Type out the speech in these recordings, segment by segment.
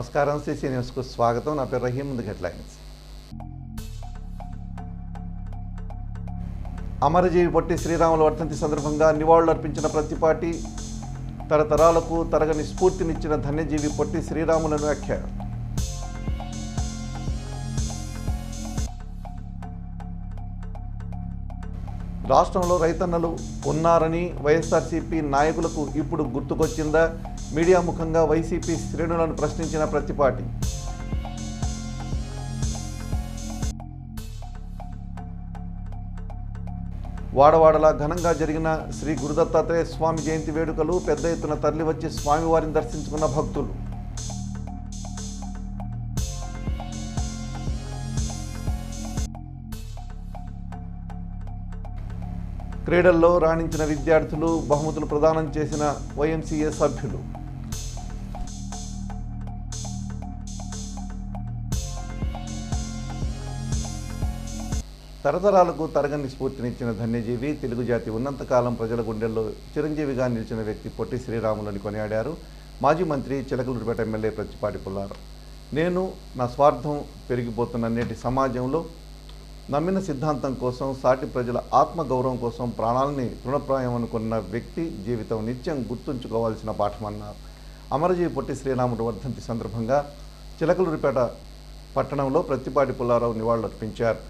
నమస్కారం. సిసి న్యూస్కు స్వాగతం. నా పేరు రహీం. ముందు హెడ్లైన్స్. అమరజీవి పొట్టి శ్రీరాములు వర్ధంతి సందర్భంగా నివాళులర్పించిన ప్రతిపాటి తరతరాలకు తరగని స్ఫూర్తినిచ్చిన ధన్యజీవి పొట్టి శ్రీరాములను వ్యాఖ్య. రాష్ట్రంలో రైతన్నలు ఉన్నారని వైఎస్ఆర్సీపీ నాయకులకు ఇప్పుడు గుర్తుకొచ్చిందా? మీడియా ముఖంగా వైసీపీ శ్రేణులను ప్రశ్నించిన ప్రతిపాటి. వాడవాడలా ఘనంగా జరిగిన శ్రీ గురుదత్తాత్రేయ స్వామి జయంతి వేడుకలు. పెద్ద ఎత్తున తరలివచ్చి స్వామివారిని దర్శించుకున్న భక్తులు. క్రీడల్లో రాణించిన విద్యార్థులు బహుమతులు ప్రదానం చేసిన వైఎంసీఏ సభ్యులు. తరతరాలకు తరగని స్ఫూర్తినిచ్చిన ధన్యజీవి, తెలుగు జాతి ఉన్నంతకాలం ప్రజల గుండెల్లో చిరంజీవిగా నిలిచిన వ్యక్తి పొట్టి శ్రీరాములని కొనియాడారు మాజీ మంత్రి చిలకలూరిపేట ఎమ్మెల్యే ప్రత్తిపాటి పుల్లారావు. నేను నా స్వార్థం పెరిగిపోతున్న నేటి సమాజంలో నమ్మిన సిద్ధాంతం కోసం, సాటి ప్రజల ఆత్మగౌరవం కోసం ప్రాణాలని తృణప్రాయం అనుకున్న వ్యక్తి జీవితం నిత్యం గుర్తుంచుకోవాల్సిన పాఠమన్నారు. అమరజీవి పొట్టి శ్రీరాములు వర్ధంతి సందర్భంగా చిలకలూరిపేట పట్టణంలో ప్రత్తిపాటి పుల్లారావు నివాళులర్పించారు.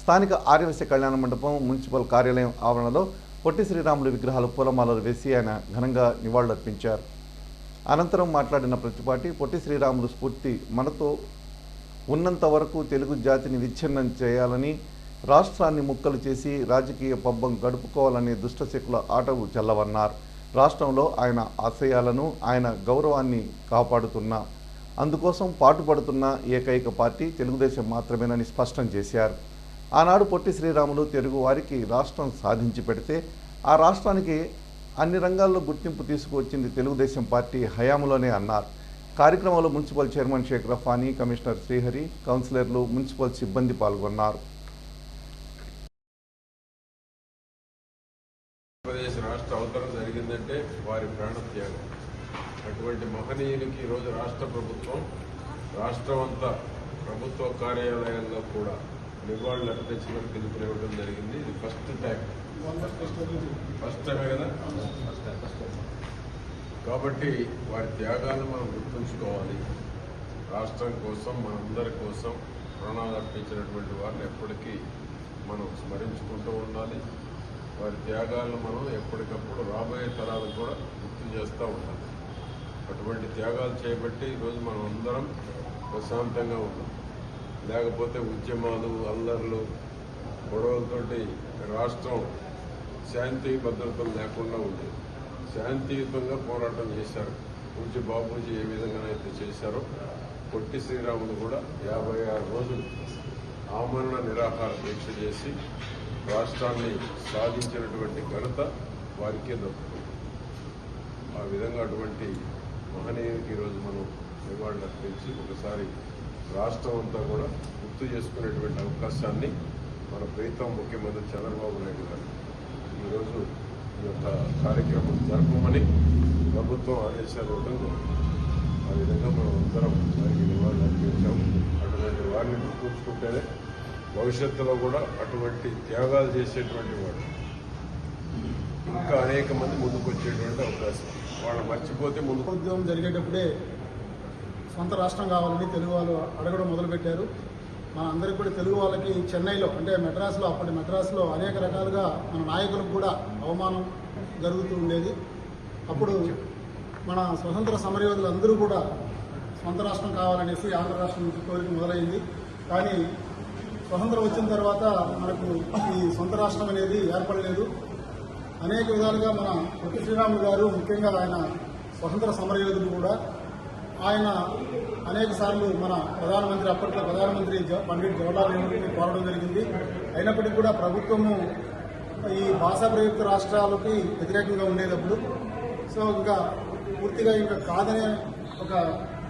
స్థానిక ఆర్యవశ్య కళ్యాణ మండపం, మున్సిపల్ కార్యాలయం ఆవరణలో పొట్టి శ్రీరాములు విగ్రహాలు పూలమాలలు వేసి ఆయన ఘనంగా నివాళులర్పించారు. అనంతరం మాట్లాడిన ప్రతిపాటి, పొట్టి శ్రీరాములు స్ఫూర్తి మనతో ఉన్నంత వరకు తెలుగు జాతిని విచ్ఛిన్నం చేయాలని, రాష్ట్రాన్ని ముక్కలు చేసి రాజకీయ పబ్బం గడుపుకోవాలనే దుష్టశక్తుల ఆటలు చెల్లవన్నారు. రాష్ట్రంలో ఆయన ఆశయాలను, ఆయన గౌరవాన్ని కాపాడుతున్న, అందుకోసం పాటుపడుతున్న ఏకైక పార్టీ తెలుగుదేశం మాత్రమేనని స్పష్టం చేశారు. ఆనాడు పొట్టి శ్రీరాములు తెలుగు వారికి రాష్ట్రం సాధించి పెడితే ఆ రాష్ట్రానికి అన్ని రంగాల్లో గుర్తింపు తీసుకువచ్చింది తెలుగుదేశం పార్టీ హయాంలోనే అన్నారు. కార్యక్రమంలో municipal chairman Sheikh Rafani, commissioner Srihari, కౌన్సిలర్లు, మున్సిపల్ సిబ్బంది పాల్గొన్నారు. ఆంధ్రప్రదేశ్ రాష్ట్ర అవతరణ జరిగిందంటే వారి ప్రాణత్యాగం. అటువంటి మహనీయునికి ఈరోజు రాష్ట్ర ప్రభుత్వం రాష్ట్రం అంతా ప్రభుత్వ కార్యాలయాల్లో కూడా నివాళులు అర్పించడానికి పిలుపునివ్వడం జరిగింది. ఇది ఫస్ట్ టైమే కదా. కాబట్టి వారి త్యాగాలను మనం గుర్తుంచుకోవాలి. రాష్ట్రం కోసం, మనందరి కోసం ప్రాణాలు అర్పించినటువంటి వారిని ఎప్పటికీ మనం స్మరించుకుంటూ ఉండాలి. వారి త్యాగాలను మనం ఎప్పటికప్పుడు రాబోయే తరాలకు కూడా గుర్తు చేస్తూ ఉండాలి. అటువంటి త్యాగాలు చేయబట్టి ఈరోజు మనం అందరం ప్రశాంతంగా ఉన్నాం. లేకపోతే ఉద్యమాలు, అల్లర్లు, గొడవలతోటి రాష్ట్రం శాంతి భద్రతలు లేకుండా ఉండేది. శాంతియుతంగా పోరాటం చేశారు. పూజ్య బాపూజీ ఏ విధంగానైతే చేశారో పొట్టి శ్రీరాములు కూడా 56 రోజులు ఆమరణ నిరాహార దీక్ష చేసి రాష్ట్రాన్ని సాధించినటువంటి ఘనత వారికే దక్కుతుంది. ఆ విధంగా అటువంటి మహనీయునికి ఈరోజు మనం నివాళులు అర్పించి ఒకసారి రాష్ట్రం అంతా కూడా గుర్తు చేసుకునేటువంటి అవకాశాన్ని మన ప్రీతం ముఖ్యమంత్రి చంద్రబాబు నాయుడు గారు ఈరోజు ఈ యొక్క కార్యక్రమం జరపమని ప్రభుత్వం ఆదేశాలు ఇవ్వడం జరిగింది. ఆ విధంగా మనం అందరం వారికి నివాళులు అర్పించాం. అటువంటి వారిని గుర్తుంచుకుంటేనే భవిష్యత్తులో కూడా అటువంటి త్యాగాలు చేసేటువంటి వాడు ఇంకా అనేక మంది ముందుకు వచ్చేటువంటి అవకాశం. వాళ్ళు మర్చిపోతే ముందు ఉద్యమం జరిగేటప్పుడే సొంత రాష్ట్రం కావాలని తెలుగు వాళ్ళు అడగడం మొదలుపెట్టారు. మన అందరికీ కూడా తెలుగు వాళ్ళకి చెన్నైలో అంటే మెడ్రాస్లో, అప్పటి మెడ్రాస్లో అనేక రకాలుగా మన నాయకులకు కూడా అవమానం జరుగుతూ ఉండేది. అప్పుడు మన స్వతంత్ర సమరయోధులు అందరూ కూడా సొంత రాష్ట్రం కావాలనేసి ఆంధ్ర రాష్ట్రం నుంచి కోరిక మొదలైంది. కానీ స్వతంత్రం వచ్చిన తర్వాత మనకు ఈ సొంత రాష్ట్రం అనేది ఏర్పడలేదు. అనేక విధాలుగా మన పొట్టి శ్రీరాములు గారు, ముఖ్యంగా ఆయన స్వతంత్ర సమరయోధులు కూడా, ఆయన అనేక సార్లు మన ప్రధానమంత్రి, అప్పట్లో ప్రధానమంత్రి పండిట్ జవహర్లాల్ నెహ్రూని కోరడం జరిగింది. అయినప్పటికీ కూడా ప్రభుత్వము ఈ భాషా ప్రయుక్త రాష్ట్రాలకి వ్యతిరేకంగా ఉండేటప్పుడు ఇంకా పూర్తిగా ఇంకా కాదనే ఒక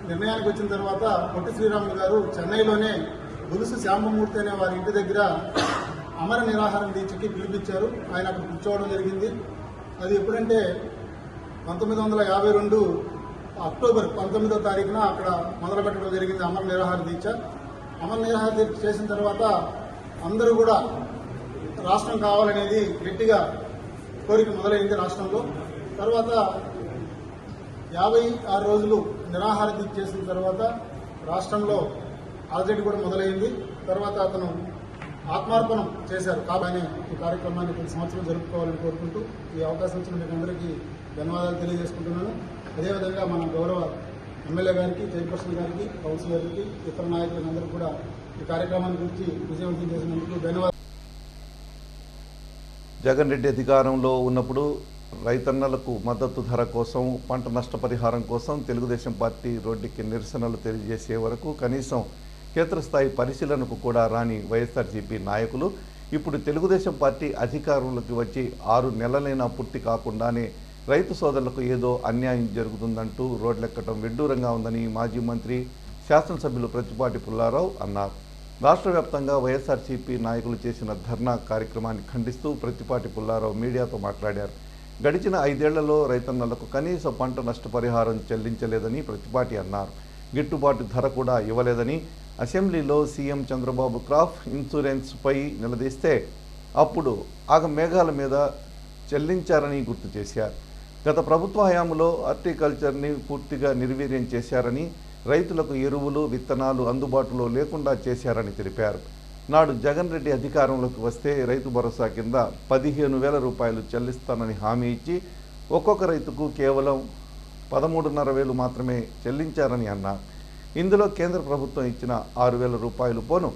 నిర్ణయానికి వచ్చిన తర్వాత పొట్టి శ్రీరాములు గారు చెన్నైలోనే గొలుసు శ్యాంబమూర్తి అనే వారి ఇంటి దగ్గర అమర నిరాహారం దీక్షకి పిలిపించారు. ఆయన అక్కడ కూర్చోవడం జరిగింది. అది ఎప్పుడంటే 1952 అక్టోబర్ 19వ తారీఖున అక్కడ మొదలుపెట్టడం జరిగింది అమర నిరాహార దీక్ష. అమర నిరాహార దీక్ష చేసిన తర్వాత అందరూ కూడా రాష్ట్రం కావాలనేది గట్టిగా కోరిక మొదలైంది రాష్ట్రంలో. తర్వాత 56 రోజులు నిరాహార దీక్ష చేసిన తర్వాత రాష్ట్రంలో అలజడి కూడా మొదలైంది. తర్వాత అతను ఆత్మార్పణం చేశారు. కాబట్టి ఈ కార్యక్రమాన్ని ప్రతి సంవత్సరం జరుపుకోవాలని కోరుకుంటూ ఈ అవకాశం ఇచ్చిన మీకు అందరికీ ధన్యవాదాలు తెలియజేసుకుంటున్నాను. అదేవిధంగా మన గౌరవ ఎమ్మెల్యే గారికి, చైర్పర్సన్ గారికి, కౌన్సిలర్కి, ఇతర నాయకులందరూ కూడా ఈ కార్యక్రమాన్ని గురించి విజయవంతం చేసినందుకు ధన్యవాదాలు. జగన్ రెడ్డి అధికారంలో ఉన్నప్పుడు రైతన్నలకు మద్దతు ధర కోసం, పంట నష్టపరిహారం కోసం తెలుగుదేశం పార్టీ రోడ్డుకి నిరసనలు తెలియజేసే వరకు కనీసం క్షేత్రస్థాయి పరిశీలనకు కూడా రాని వైఎస్ఆర్సీపీ నాయకులు ఇప్పుడు తెలుగుదేశం పార్టీ అధికారంలోకి వచ్చి 6 నెలలైనా పూర్తి కాకుండానే రైతు సోదరులకు ఏదో అన్యాయం జరుగుతుందంటూ రోడ్లెక్కడం విడ్డూరంగా ఉందని మాజీ మంత్రి, శాసనసభ్యులు ప్రత్తిపాటి పుల్లారావు అన్నారు. రాష్ట్ర వ్యాప్తంగా వైఎస్ఆర్సీపీ నాయకులు చేసిన ధర్నా కార్యక్రమాన్ని ఖండిస్తూ ప్రత్తిపాటి పుల్లారావు మీడియాతో మాట్లాడారు. గడిచిన 5 ఏళ్లలో రైతన్నలకు కనీస పంట నష్టపరిహారం చెల్లించలేదని ప్రత్తిపాటి అన్నారు. గిట్టుబాటు ధర కూడా ఇవ్వలేదని, అసెంబ్లీలో సీఎం చంద్రబాబు క్రాప్ ఇన్సూరెన్స్పై నిలదీస్తే అప్పుడు మేఘాల మీద చెల్లించారని గుర్తు చేశారు. గత ప్రభుత్వ హయాంలో హార్టికల్చర్ని పూర్తిగా నిర్వీర్యం చేశారని, రైతులకు ఎరువులు, విత్తనాలు అందుబాటులో లేకుండా చేశారని తెలిపారు. నాడు జగన్ రెడ్డి అధికారంలోకి వస్తే రైతు భరోసా కింద 15,000 రూపాయలు చెల్లిస్తానని హామీ ఇచ్చి ఒక్కొక్క రైతుకు కేవలం 13,500 మాత్రమే చెల్లించారని అన్నారు. ఇందులో కేంద్ర ప్రభుత్వం ఇచ్చిన 6,000 రూపాయలు పోను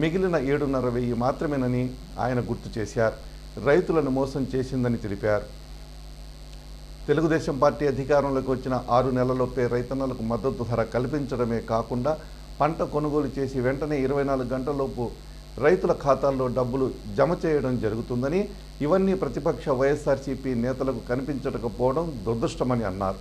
మిగిలిన 7,500 మాత్రమేనని ఆయన గుర్తు చేశారు. రైతులను మోసం చేసిందని తెలిపారు. తెలుగుదేశం పార్టీ అధికారంలోకి వచ్చిన 6 నెలలలోపే రైతన్నలకు మద్దతు ధర కల్పించడమే కాకుండా పంట కొనుగోలు చేసి వెంటనే 24 గంటలలోపు రైతుల ఖాతాల్లో డబ్బులు జమ చేయడం జరుగుతుందని, ఇవన్నీ ప్రతిపక్ష వైఎస్ఆర్సీపీ నేతలకు కనిపించకపోవడం దురదృష్టమని అన్నారు.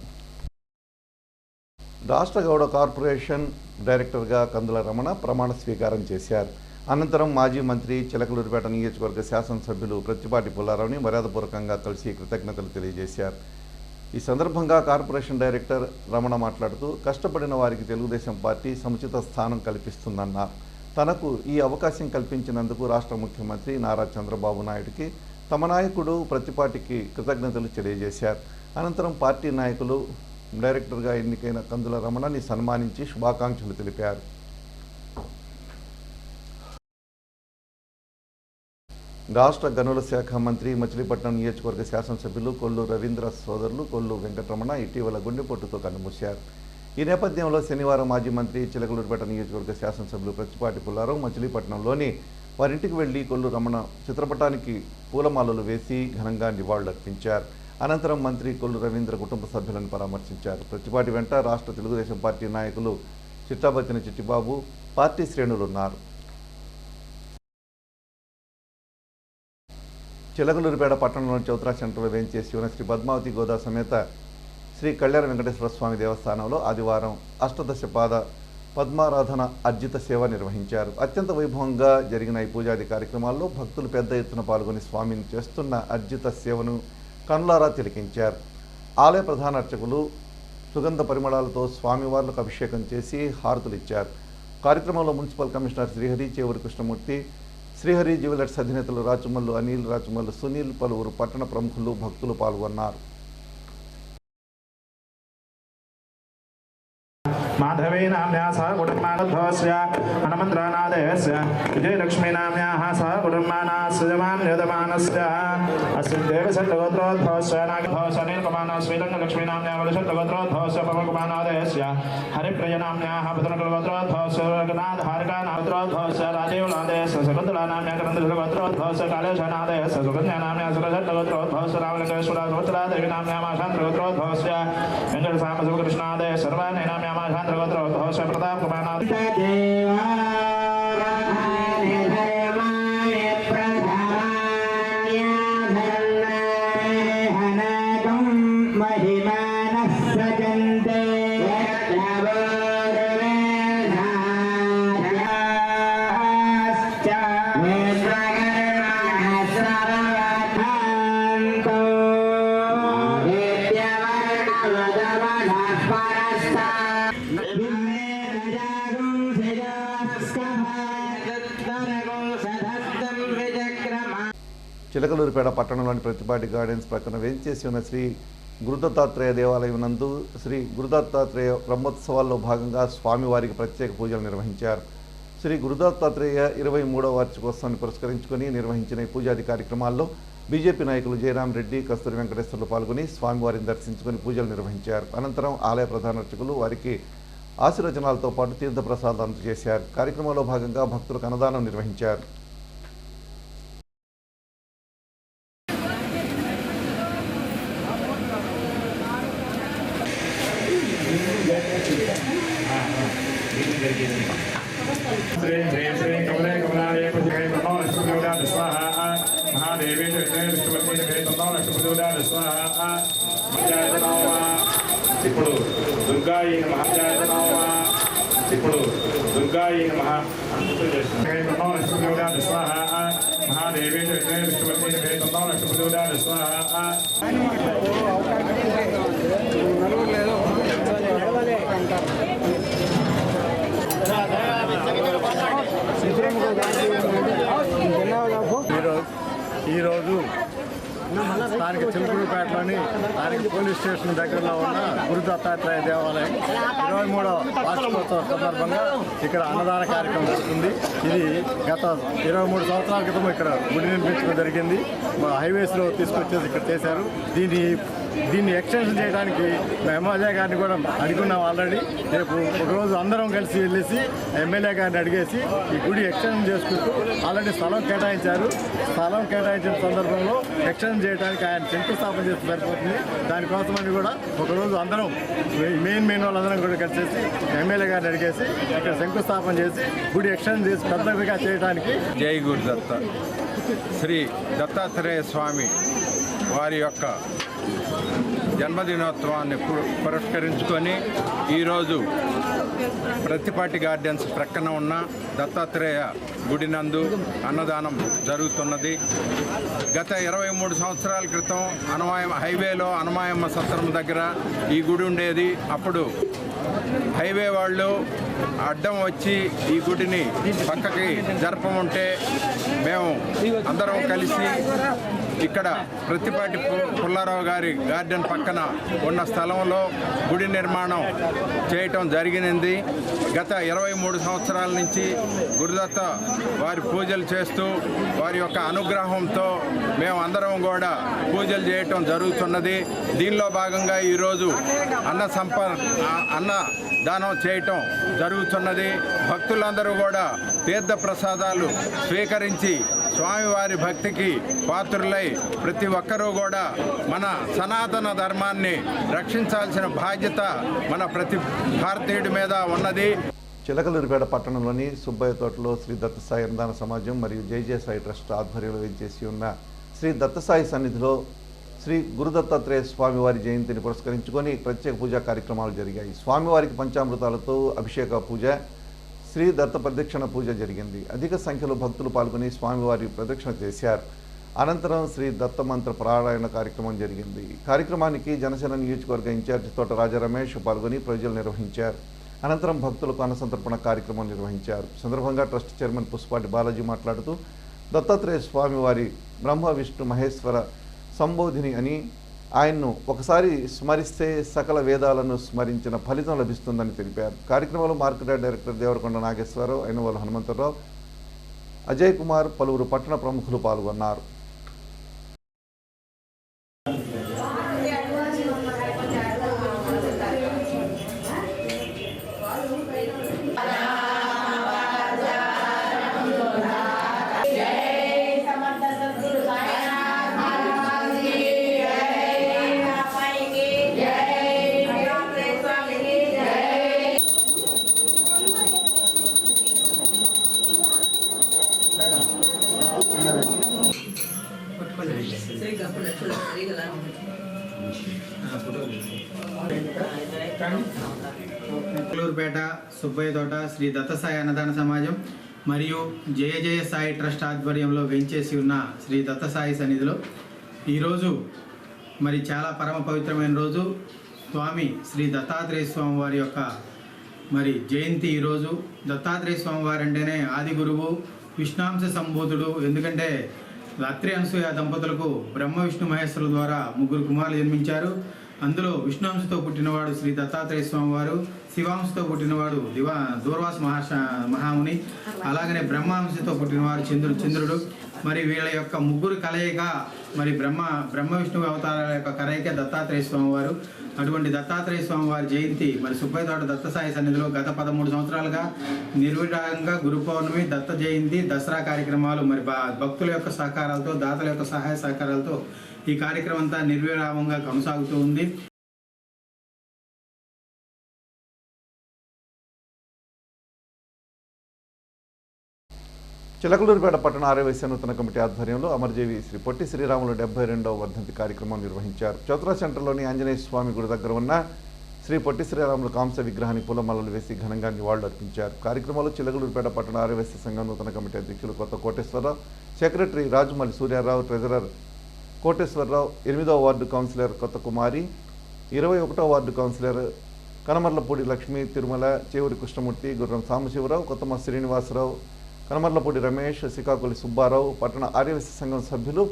రాష్ట్ర గౌడ కార్పొరేషన్ డైరెక్టర్గా కందుల రమణ ప్రమాణ స్వీకారం చేశారు. అనంతరం మాజీ మంత్రి, చిలకలూరిపేట నియోజకవర్గ శాసనసభ్యులు ప్రత్తిపాటి పుల్లారావుని మర్యాదపూర్వకంగా కలిసి కృతజ్ఞతలు తెలియజేశారు. ఈ సందర్భంగా కార్పొరేషన్ డైరెక్టర్ రమణ మాట్లాడుతూ, కష్టపడిన వారికి తెలుగుదేశం పార్టీ సముచిత స్థానం కల్పిస్తుందన్నారు. తనకు ఈ అవకాశం కల్పించినందుకు రాష్ట్ర ముఖ్యమంత్రి నారా చంద్రబాబు నాయుడుకి, తమ నాయకుడు ప్రత్తిపాటికి కృతజ్ఞతలు తెలియజేశారు. అనంతరం పార్టీ నాయకులు డైరెక్టర్గా ఎన్నికైన కందుల రమణని సన్మానించి శుభాకాంక్షలు తెలిపారు. రాష్ట్ర గనుల శాఖ మంత్రి, మచిలీపట్నం నియోజకవర్గ శాసనసభ్యులు కొల్లు రవీంద్ర సోదరులు కొల్లు వెంకటరమణ ఇటీవల గుండెపోటుతో కన్నుమూశారు. ఈ నేపథ్యంలో శనివారం మాజీ మంత్రి, చిలకలూరిపేట నియోజకవర్గ శాసనసభ్యులు ప్రత్తిపాటి పుల్లారావు మచిలీపట్నంలోని వారింటికి వెళ్లి కొల్లు రమణ చిత్రపటానికి పూలమాలలు వేసి ఘనంగా నివాళులర్పించారు. అనంతరం మంత్రి కొల్లు రవీంద్ర కుటుంబ సభ్యులను పరామర్శించారు. ప్రత్తిపాటి వెంట రాష్ట్ర తెలుగుదేశం పార్టీ నాయకులు చిట్టాబత్తిన చిట్టిబాబు, పార్టీ శ్రేణులున్నారు. చిలకలూరిపేట పట్టణంలోని చౌత్రా సెంటర్లో వేంచేసి ఉన్న శ్రీ పద్మావతి గోదా సమేత శ్రీ కళ్యాణ వెంకటేశ్వర స్వామి దేవస్థానంలో ఆదివారం అష్టదశ పాద పద్మారాధన అర్జిత సేవ నిర్వహించారు. అత్యంత వైభవంగా జరిగిన ఈ పూజాది కార్యక్రమాల్లో భక్తులు పెద్ద ఎత్తున పాల్గొని స్వామిని చేస్తున్న అర్జిత సేవను కనులారా తిలకించారు. ఆలయ ప్రధాన అర్చకులు సుగంధ పరిమళాలతో స్వామివార్లకు అభిషేకం చేసి హారతులు ఇచ్చారు. కార్యక్రమంలో municipal commissioner Srihari, Chevuri Krishnamurthy, Srihari jewellers అధినేతలు రాచమల్లు అనిల్, రాచమల్లు సునీల్, పలువురు పట్టణ ప్రముఖులు, భక్తులు పాల్గొన్నారు. माधवी नाम्याः सह कुटुम्बानोद्भवस्य हनुमन्त्रनादेयस्य विजयलक्ष्मी नाम्याः सह कुटुम्बानास्यजमान्यतमानस्य अस्य देवशतगोत्रोद्भवस्य नागभवस्य नीलकमानः श्रीरङ्गलक्ष्मी नाम्याः वलशतगोत्रोद्भवस्य पवनकुमारनादेयस्य हरिप्रिय नाम्याः पतनकुलगोत्रोद्भवस्य रघुनाथहारिकानाथोद्भवस्य राजीवनादेयस्य शकुन्तला नाम्याः करन्दकुलगोत्रोद्भवस्य कालेशनादेयस्य सुकन्या नाम्याः सुरशतगोत्रोद्भवस्य रामलिङ्गेश्वरगोत्रादेवी नाम्याः माशान्तगोत्रोद्भवस्य वेङ्कटसामसुकृष्णादेय सर्वाणि नाम्याः माशान्तगोत्रोद्भवस्य प्रतापकुमारनाथ Para చిలకలూరిపేట పట్టణంలోని ప్రతిపాటి గార్డెన్స్ ప్రక్కన వేంచేసి ఉన్న శ్రీ గురుదత్తాత్రేయ దేవాలయం నందు శ్రీ గురుదత్తాత్రేయ బ్రహ్మోత్సవాల్లో భాగంగా స్వామివారికి ప్రత్యేక పూజలు నిర్వహించారు. శ్రీ గురుదత్తాత్రేయ 23వ వార్షికోత్సవాన్ని పురస్కరించుకొని నిర్వహించిన ఈ పూజాది కార్యక్రమాల్లో బీజేపీ నాయకులు జయరాం రెడ్డి, కస్తూరి వెంకటేశ్వర్లు పాల్గొని స్వామివారిని దర్శించుకొని పూజలు నిర్వహించారు. అనంతరం ఆలయ ప్రధాన అర్చకులు వారికి ఆశీర్వచనాలతో పాటు తీర్థప్రసాదాలు అందజేశారు. కార్యక్రమంలో భాగంగా భక్తులకు అన్నదానం నిర్వహించారు. ఇప్పుడు దుర్గాయి మహాదేవి ఈరోజు స్థానిక చిలకలూరిపేటలోని స్థానిక పోలీస్ స్టేషన్ దగ్గరలో ఉన్న గురుదత్తాత్రేయ దేవాలయం 23వ వార్షికోత్సవం సందర్భంగా ఇక్కడ అన్నదాన కార్యక్రమం జరుగుతుంది. ఇది గత 23 సంవత్సరాల క్రితం ఇక్కడ గుడి నిర్మించడం జరిగింది. హైవేస్లో తీసుకొచ్చేసి ఇక్కడ చేశారు. దీన్ని ఎక్స్టెన్షన్ చేయడానికి ఎమ్మెల్యే గారిని కూడా అడుగున్నాం ఆల్రెడీ. రేపు ఒకరోజు అందరం కలిసి వెళ్ళేసి ఎమ్మెల్యే గారిని అడిగేసి ఈ గుడి ఎక్స్టెన్షన్ చేసుకుంటూ ఆల్రెడీ స్థలం కేటాయించారు. స్థలం కేటాయించిన సందర్భంలో ఎక్స్టెన్షన్ చేయడానికి ఆయన శంకుస్థాపన చేస్తే సరిపోతుంది. దానికోసమని కూడా ఒకరోజు అందరం మెయిన్ వాళ్ళందరం కూడా కలిసేసి ఎమ్మెల్యే గారిని అడిగేసి ఇక్కడ శంకుస్థాపన చేసి గుడి ఎక్స్టెన్షన్ చేసి పెద్దగా చేయడానికి. జై గురుదత్త. శ్రీ దత్తాత్రేయ స్వామి వారి యొక్క జన్మదినోత్సవాన్ని పురస్కరించుకొని ఈరోజు ప్రతిపాటి గార్డెన్స్ ప్రక్కన ఉన్న దత్తాత్రేయ గుడి నందు అన్నదానం జరుగుతున్నది. గత 23 సంవత్సరాల క్రితం హైవేలో అనమాయమ్మ సత్రం దగ్గర ఈ గుడి ఉండేది. అప్పుడు హైవే వాళ్ళు అడ్డం వచ్చి ఈ గుడిని పక్కకి జరపముంటే మేము అందరం కలిసి ఇక్కడ ప్రతిపాటి పుల్లారావు గారి గార్డెన్ పక్కన ఉన్న స్థలంలో గుడి నిర్మాణం చేయటం జరిగినది. గత 23 సంవత్సరాల నుంచి గురుదత్త వారి పూజలు చేస్తూ వారి యొక్క అనుగ్రహంతో మేము అందరం కూడా పూజలు చేయటం జరుగుతున్నది. దీనిలో భాగంగా ఈరోజు అన్న దానం చేయటం జరుగుతున్నది. భక్తులందరూ కూడా తీర్థ ప్రసాదాలు స్వీకరించి స్వామివారి భక్తికి పాత్రులై ప్రతి ఒక్కరూ కూడా మన సనాతన ధర్మాన్ని రక్షించాల్సిన బాధ్యత మన ప్రతి భారతీయుడి మీద ఉన్నది. చిలకలూరిపేట పట్టణంలోని సుబ్బయ్య తోటలో శ్రీ దత్తసాయి అన్నదాన సమాజం మరియు జై సాయి ట్రస్ట్ ఆధ్వర్యంలో వేంచేసి ఉన్న శ్రీ దత్తసాయి సన్నిధిలో శ్రీ గురుదత్తాత్రేయ స్వామివారి జయంతిని పురస్కరించుకొని ప్రత్యేక పూజా కార్యక్రమాలు జరిగాయి. స్వామివారికి పంచామృతాలతో అభిషేక పూజ, శ్రీ దత్త ప్రదక్షిణ పూజ జరిగింది. అధిక సంఖ్యలో భక్తులు పాల్గొని స్వామివారి ప్రదక్షిణ చేశారు. అనంతరం శ్రీ దత్త మంత్ర పారాయణ కార్యక్రమం జరిగింది. కార్యక్రమానికి జనసేన నియోజకవర్గ ఇన్ఛార్జి తోట రాజా రమేష్ పాల్గొని పూజలు నిర్వహించారు. అనంతరం భక్తులకు అన్నసంతర్పణ కార్యక్రమం నిర్వహించారు. సందర్భంగా ట్రస్ట్ చైర్మన్ పుష్పాటి బాలాజీ మాట్లాడుతూ దత్తాత్రేయ స్వామివారి బ్రహ్మ విష్ణు మహేశ్వర సంబోధిని అని, ఆయన్ను ఒకసారి స్మరిస్తే సకల వేదాలను స్మరించిన ఫలితం లభిస్తుందని తెలిపారు. కార్యక్రమంలో మార్కెట్ డైరెక్టర్ దేవరకొండ నాగేశ్వరరావు, అయినవాళ్ళు హనుమంతరావు, అజయ్ కుమార్, పలువురు పట్టణ ప్రముఖులు పాల్గొన్నారు. చిలకలూరిపేట సుబ్బయ్య తోట శ్రీ దత్తసాయి అన్నదాన సమాజం మరియు జయ సాయి ట్రస్ట్ ఆధ్వర్యంలో వెంచేసి ఉన్న శ్రీ దత్తసాయి సన్నిధిలో ఈరోజు మరి చాలా పరమ పవిత్రమైన రోజు. స్వామి శ్రీ దత్తాత్రేయ స్వామి వారి యొక్క మరి జయంతి ఈరోజు. దత్తాత్రేయ స్వామి వారు అంటేనే ఆది గురువు, విష్ణాంశ సంబోధుడు. ఎందుకంటే అత్రి అనసూయ దంపతులకు బ్రహ్మ విష్ణు మహేశ్వరుల ద్వారా 3 కుమారులు జన్మించారు. అందులో విష్ణువంశతో పుట్టినవాడు శ్రీ దత్తాత్రేయ స్వామి వారు, శివాంశతో పుట్టినవాడు దూర్వాస మహాముని, అలాగనే బ్రహ్మాంశతో పుట్టినవాడు చంద్రుడు. మరి వీళ్ళ యొక్క 3 కలయిక మరి బ్రహ్మ విష్ణు అవతారాల యొక్క కలయిక దత్తాత్రేయ స్వామి వారు. అటువంటి దత్తాత్రేయ స్వామి వారి జయంతి మరి సుబ్బయ్యతోట దత్తసాయి సన్నిధిలో గత 13 సంవత్సరాలుగా నిర్విరాగంగా గురు పౌర్ణమి, దత్త జయంతి, దసరా కార్యక్రమాలు మరి భక్తుల యొక్క సహకారాలతో, దాతల యొక్క సహాయ సహకారాలతో ఈ కార్యక్రమం అంతా నిర్విరామంగా కొనసాగుతూ ఉంది. చిలకలూరుపేట పట్టణ ఆర్యవైశ్య నూతన కమిటీ ఆధ్వర్యంలో అమరజీవి శ్రీ పొట్టి శ్రీరాములు 72వ వర్ధంతి కార్యక్రమం నిర్వహించారు. చౌత్రా సెంటర్లోని ఆంజనేయ స్వామి గుడి దగ్గర ఉన్న శ్రీ పొట్టి శ్రీరాములు కాంస విగ్రహానికి పూలమాలలు వేసి ఘనంగా నివాళులు అర్పించారు. కార్యక్రమంలో చిలకలూరుపేట పట్టణ ఆర్యవైశ్య సంఘం నూతన కమిటీ అధ్యక్షులు కొత్త కోటేశ్వరరావు, సెక్రటరీ రాజమల్లి సూర్యారావు, ట్రెజరర్ కోటేశ్వరరావు, 8వ వార్డు కౌన్సిలర్ కొత్త కుమారి, 21వ వార్డు కౌన్సిలర్ కనమర్లపూడి లక్ష్మీ, తిరుమల, చేవూరి కృష్ణమూర్తి, గుర్రం సాంబశివరావు, కొత్తమ శ్రీనివాసరావు, కనమర్లపూడి రమేష్, శ్రీకాకుళి సుబ్బారావు, పట్టణ ఆర్యవైశ్య సంఘం సభ్యులు,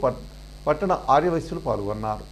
పట్టణ ఆర్యవైశ్యులు పాల్గొన్నారు.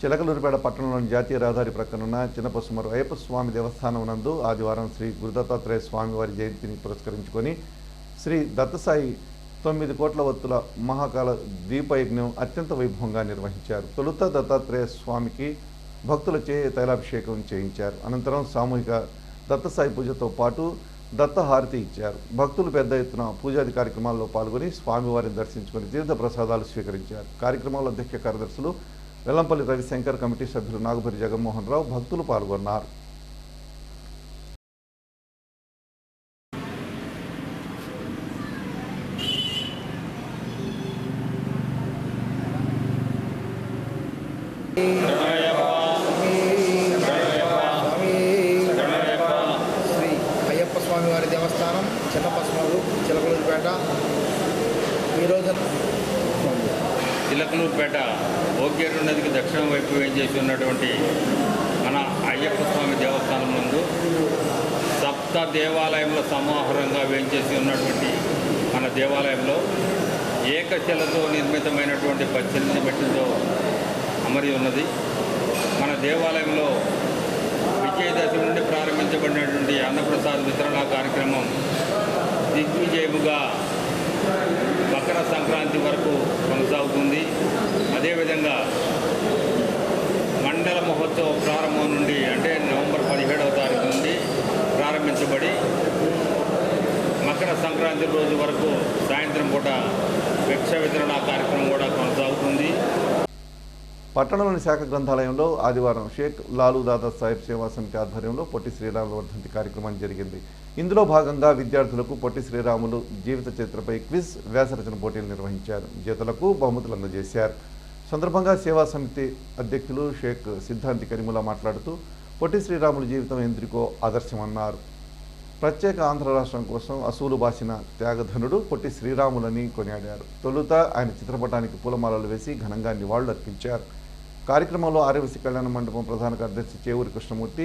చిలకలూరుపేట పట్టణంలోని జాతీయ రహదారి ప్రక్కనున్న చిన్నపసుమరు అయ్యప్ప స్వామి దేవస్థానం నందు ఆదివారం శ్రీ గురుదత్తాత్రేయ స్వామి వారి జయంతిని పురస్కరించుకొని శ్రీ దత్తసాయి 9 కోట్ల వత్తుల మహాకాల దీపయజ్ఞం అత్యంత వైభవంగా నిర్వహించారు. తొలుత దత్తాత్రేయ స్వామికి భక్తులచే తైలాభిషేకం చేయించారు. అనంతరం సామూహిక దత్తసాయి పూజతో పాటు దత్తహారతి ఇచ్చారు. భక్తులు పెద్ద ఎత్తున పూజాది కార్యక్రమాల్లో పాల్గొని స్వామివారిని దర్శించుకొని తీర్థ ప్రసాదాలు స్వీకరించారు. కార్యక్రమంలో అధ్యక్ష కార్యదర్శులు వెల్లంపల్లి రవిశంకర్, కమిటీ సభ్యులు నాగపరి జగన్మోహన్ రావు, భక్తులు పాల్గొన్నారు. శ్రీ అయ్యప్ప స్వామి వారి దేవస్థానం చిన్నపసుమూరు, చిలకలూరుపేట. ఈరోజు చిలకలూరుపేట ఓకేరు నదికి దక్షిణం వైపు వేయించేసి ఉన్నటువంటి మన అయ్యప్ప స్వామి దేవస్థానం నందు సప్త దేవాలయంలో సమాహారంగా వేయించేసి ఉన్నటువంటి మన దేవాలయంలో ఏకశిలతో నిర్మితమైనటువంటి 18 మెట్లతో అమరి ఉన్నది. మన దేవాలయంలో విజయదశమి నుండి ప్రారంభించబడినటువంటి అన్నప్రసాద వితరణ కార్యక్రమం దిగ్విజయముగా మకర సంక్రాంతి వరకు కొనసాగుతుంది. అదేవిధంగా మండల మహోత్సవం ప్రారంభం నుండి అంటే నవంబర్ 17వ తారీఖు నుండి ప్రారంభించబడి మకర సంక్రాంతి రోజు వరకు సాయంత్రం పూట భిక్ష వితరణ కార్యక్రమం కూడా కొనసాగుతుంది. పట్టణంలోని శాఖ గ్రంథాలయంలో ఆదివారం షేక్ లాలూ దాదా సాహెబ్ సేవా సమితి ఆధ్వర్యంలో పొట్టి శ్రీరాములు వర్ధంతి కార్యక్రమం జరిగింది. ఇందులో భాగంగా విద్యార్థులకు పొట్టి శ్రీరాములు జీవిత చరిత్రపై క్విజ్, వ్యాసరచన పోటీలు నిర్వహించారు. విజేతలకు బహుమతులు అందజేశారు. సందర్భంగా సేవా సమితి అధ్యక్షులు షేక్ సిద్ధాంతి కరీముల్లా మాట్లాడుతూ పొట్టి శ్రీరాములు జీవితం ఎందరికో ఆదర్శమన్నారు. ప్రత్యేక ఆంధ్ర రాష్ట్రం కోసం అసూలు బాసిన త్యాగధనుడు పొట్టి శ్రీరాములని కొనియాడారు. తొలుత ఆయన చిత్రపటానికి పూలమాలలు వేసి ఘనంగా నివాళులు అర్పించారు. కార్యక్రమంలో ఆర్యవైశ్య కళ్యాణ మండపం ప్రధాన కార్యదర్శి చేవూరి కృష్ణమూర్తి,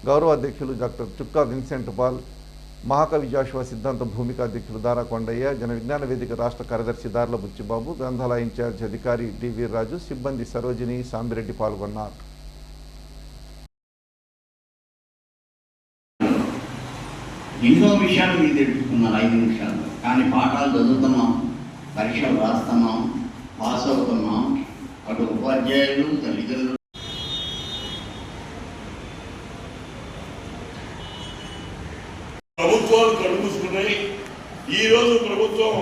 గౌరవ అధ్యక్షులు డాక్టర్ చుక్కా విన్సెంట్ పాల్, మహాకవి జాషువా సిద్ధాంత భూమిక అధ్యక్షులు దారా కొండయ్య, జన విజ్ఞాన వేదిక రాష్ట్ర కార్యదర్శి దార్ల బుచ్చిబాబు, గ్రంథాలయ ఇన్ఛార్జ్ అధికారి డి వీర్రాజు, సిబ్బంది సరోజిని, సాంబిరెడ్డి పాల్గొన్నారు. ఎన్నో విషయాలు మీరు తెలుసుకున్నారు 5 నిమిషాలు. కానీ పాఠాలు చదువుతున్నాం, పరీక్షలు రాస్తున్నాం, పాస్ అవుతున్నాం. అటు ఉపాధ్యాయులు, తల్లిదండ్రులు ప్రభుత్వాలు కడుపుస్తున్నాయి. ఈరోజు ప్రభుత్వం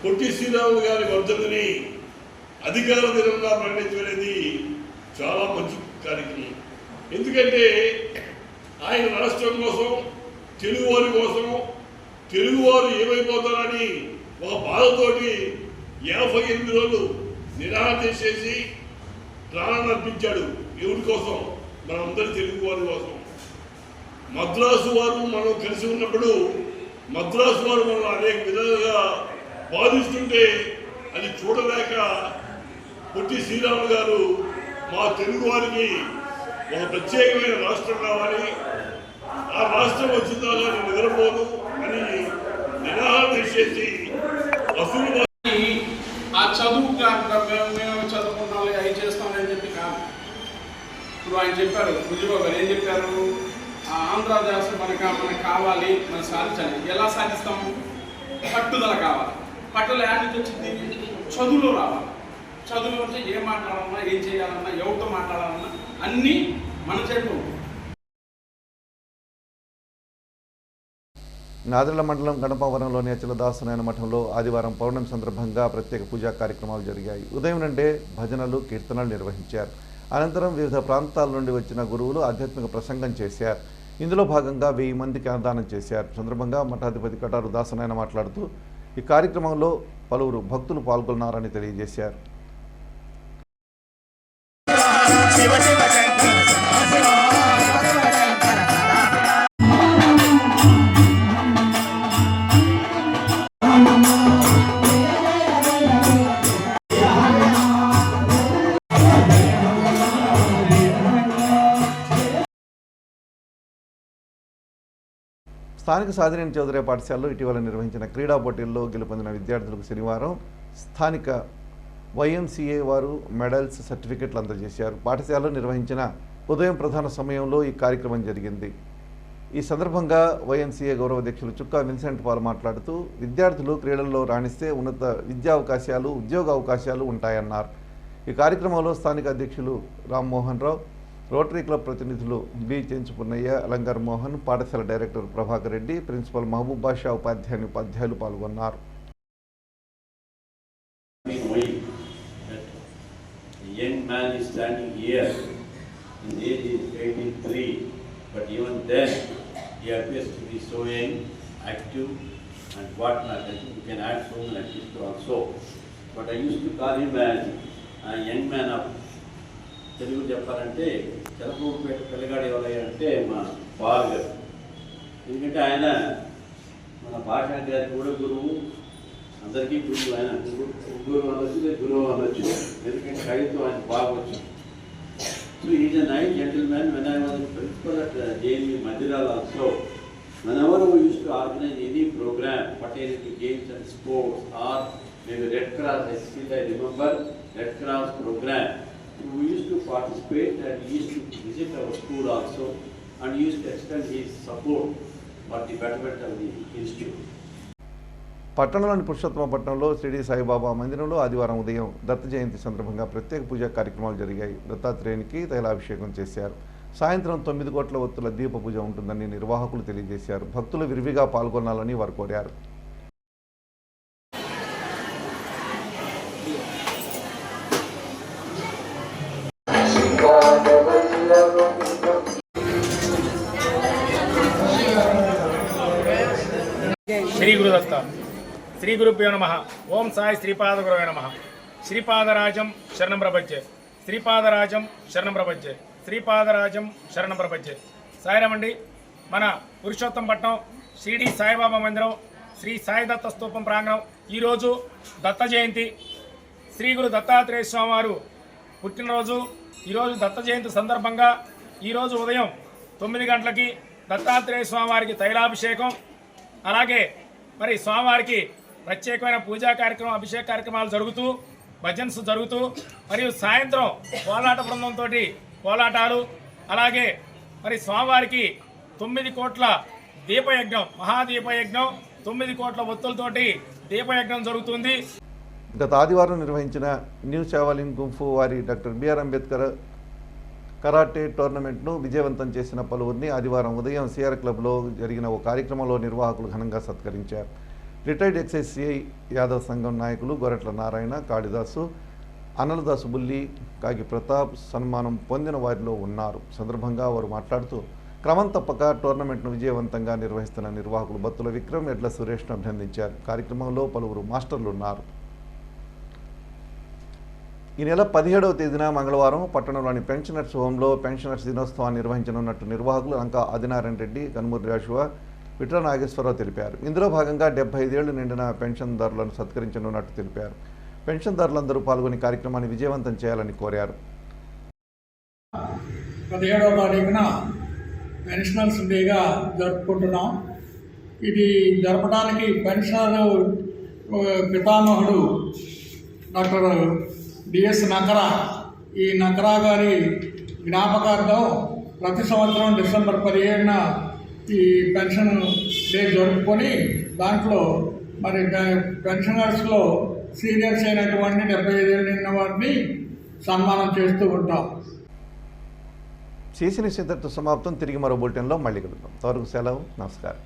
పొట్టి శ్రీరాములు గారి వర్ధంతిని అధికార దినంగా ప్రకటించనేది చాలా మంచి కార్యక్రమం. ఎందుకంటే ఆయన రాష్ట్రం కోసం, తెలుగువారి కోసం, తెలుగువారు ఏమైపోతారని ఒక బాధతోటి 58 రోజులు నిరాహార చేసి ప్రాణాన్ని అర్పించాడు. ఎవరి కోసం? మనందరి తెలుగు వారి కోసం. మద్రాసు వారు మనం కలిసి ఉన్నప్పుడు మద్రాసు వారు మనం అనేక విధాలుగా బాధిస్తుంటే అది చూడలేక పొట్టి శ్రీరాములు గారు మా తెలుగు వారికి ఒక ప్రత్యేకమైన రాష్ట్రం కావాలి, ఆ రాష్ట్రం వచ్చిందా నేను నిద్రపోదు అని నిరాహార చేసి అసలు ఆ చదువు మేము చదువుకున్నాం అవి చేస్తామని చెప్పి కాదు. ఇప్పుడు ఆయన చెప్పారు, ముజిబాబు గారు ఏం చెప్పారు, ఆంధ్ర దేశం మనకు కావాలి, మనం సాధించాలి. ఎలా సాధిస్తాము? పట్టుదల కావాలి. పట్టుదల యాడ్ నుంచి వచ్చింది చదువులో రావాలి. చదువులో వచ్చి ఏం మాట్లాడాలన్నా, ఏం చేయాలన్నా, ఎవరితో మాట్లాడాలన్నా అన్నీ మన చేతిలో. నాదెళ్ల మండలం గణపవరంలోని అచల దాసనాయన మఠంలో ఆదివారం పౌర్ణమి సందర్భంగా ప్రత్యేక పూజా కార్యక్రమాలు జరిగాయి. ఉదయం నుండే భజనలు, కీర్తనలు నిర్వహించారు. అనంతరం వివిధ ప్రాంతాల నుండి వచ్చిన గురువులు ఆధ్యాత్మిక ప్రసంగం చేశారు. ఇందులో భాగంగా 1000 మందికి అన్నదానం చేశారు. సందర్భంగా మఠాధిపతి కటారు దాసనాయన మాట్లాడుతూ ఈ కార్యక్రమంలో పలువురు భక్తులు పాల్గొన్నారని తెలియజేశారు. స్థానిక సాధినేని చౌదరి పాఠశాలలో ఇటీవల నిర్వహించిన క్రీడా పోటీల్లో గెలుపొందిన విద్యార్థులకు శనివారం స్థానిక YMCA వారు మెడల్స్, సర్టిఫికెట్లు అందజేశారు. పాఠశాలలో నిర్వహించిన ఉదయం ప్రధాన సమయంలో ఈ కార్యక్రమం జరిగింది. ఈ సందర్భంగా YMCA గౌరవ అధ్యక్షులు చుక్కా విన్సెంట్ పాల్ మాట్లాడుతూ విద్యార్థులు క్రీడల్లో రాణిస్తే ఉన్నత విద్యా అవకాశాలు, ఉద్యోగ అవకాశాలు ఉంటాయన్నారు. ఈ కార్యక్రమంలో స్థానిక అధ్యక్షులు రామ్మోహన్ రావు, రోటరీ క్లబ్ ప్రతినిధులు బి చెంచుపున్నయ్య, అలంగార్ మోహన్, పాఠశాల డైరెక్టర్ ప్రభాకర్ రెడ్డి, ప్రిన్సిపల్ మహబూబ్ బాషా, ఉపాధ్యాయులు పాల్గొన్నారు. Young man is standing here. His age is 83, but even then he appears to be so young, active, and whatnot. I think you can add so many activities also. But I used to call him as a young man of Telugu చెప్పాలంటే చిలకూరుపేట పిల్లగాడు ఎవరయ్యా అంటే మా బాలు గారు. ఎందుకంటే ఆయన మన భాషా గారికి కూడా గురువు, అందరికీ గురువు. ఆయన గురువు అనొచ్చు, గురువు అనొచ్చు, ఎందుకంటే కవిత్వం ఆయన బాగొచ్చు. So is a nice gentlemen. When I was principal at JNV Madirala also, whenever we used to organize any program, fraternity games and sports, or maybe Red Cross, I still I remember Red Cross program, we used to participate and he used to visit our school also, and he used to extend his support for the betterment of the institute. పట్టణంలోని పురుషోత్తమపట్నంలో షిరిడి సాయిబాబా మందిరంలో ఆదివారం ఉదయం దత్త జయంతి సందర్భంగా ప్రత్యేక పూజా కార్యక్రమాలు జరిగాయి. దత్తాత్రేయునికి తైలాభిషేకం చేశారు. సాయంత్రం 9 కోట్ల ఒత్తుల దీప పూజ ఉంటుందని నిర్వాహకులు తెలియజేశారు. భక్తులు విరివిగా పాల్గొనాలని వారు కోరారు. శ్రీ గురుదత్త. శ్రీ గురుభ్యో నమః. ఓం సాయి శ్రీపాద గురవే నమః. శ్రీపాదరాజం శరణం ప్రపంచే. శ్రీపాదరాజం శరణం ప్రపంచే. శ్రీపాదరాజం శరణం ప్రపంచే. సాయిరామండి. మన పురుషోత్తంపట్నం షిరిడి సాయిబాబా మందిరం శ్రీ సాయి దత్త స్తూపం ప్రాంగణం ఈరోజు దత్త జయంతి. శ్రీ గురు దత్తాత్రేయ స్వామి వారు పుట్టినరోజు. ఈరోజు దత్త జయంతి సందర్భంగా ఈరోజు ఉదయం 9 గంటలకి దత్తాత్రేయ స్వామి వారికి తైలాభిషేకం, అలాగే మరి స్వామివారికి ప్రత్యేకమైన పూజా కార్యక్రమం, అభిషేక కార్యక్రమాలు జరుగుతూ, భజన్స్ జరుగుతూ, మరియు సాయంత్రం కోలాట బృందంతో కోలాటాలు, అలాగే మరి స్వామివారికి 9 కోట్ల దీపయజ్ఞం, మహాదీపయజ్ఞం, 9 కోట్ల ఒత్తులతోటి దీపయజ్ఞం జరుగుతుంది. గత ఆదివారం నిర్వహించిన న్యూ షావలిన్ గుంఫు వారి డాక్టర్ బిఆర్ అంబేద్కర్ కరాటే టోర్నమెంట్ను విజయవంతం చేసిన పలువురిని ఆదివారం ఉదయం సిఆర్ క్లబ్లో జరిగిన ఓ కార్యక్రమంలో నిర్వాహకులు ఘనంగా సత్కరించారు. రిటైర్డ్ ఎక్సైజ్ యాదవ్ సంఘం నాయకులు గొరట్ల నారాయణ, కాళిదాసు, అనలదాసు బుల్లి, కాగి ప్రతాప్ సన్మానం పొందిన వారిలో ఉన్నారు. సందర్భంగా వారు మాట్లాడుతూ క్రమం తప్పక టోర్నమెంట్ను విజయవంతంగా నిర్వహిస్తున్న నిర్వాహకులు బత్తుల విక్రమ్, ఎడ్ల సురేష్ను అభినందించారు. కార్యక్రమంలో పలువురు మాస్టర్లు ఉన్నారు. ఈ నెల 17వ తేదీన మంగళవారం పట్టణంలోని పెన్షనర్స్ హోంలో పెన్షనర్స్ దినోత్సవాన్ని నిర్వహించనున్నట్టు నిర్వాహకులు లంకా ఆదినారాయణ రెడ్డి, కనుమూరి జాషువా, విట్ర నాగేశ్వరరావు తెలిపారు. ఇందులో భాగంగా 75 ఏళ్లు నిండిన పెన్షన్దారులను సత్కరించనున్నట్టు తెలిపారు. పెన్షన్దారులందరూ పాల్గొని కార్యక్రమాన్ని విజయవంతం చేయాలని కోరారు. 17వ తారీఖున పెన్షనర్స్ డేగా జరుపుకుంటున్నాం. ఇది జరపడానికి పెన్షనర్ పితామహుడు డాక్టర్ డిఎస్ నకరా, ఈ నకరా గారి జ్ఞాపకార్థం ప్రతి సంవత్సరం డిసెంబర్ 17న ఈ పెన్షన్ డే జరుపుకొని దాంట్లో మరి పెన్షనర్స్లో సీనియర్స్ అయినటువంటి 75 ఏళ్ళు నిన్న వారిని సన్మానం చేస్తూ ఉంటాం. చేసిన సిద్ధత సమాప్తం. తిరిగి మరో బులెటిన్లో మళ్ళీ కలుద్దాం. త్వరగా సెలవు. నమస్కారం.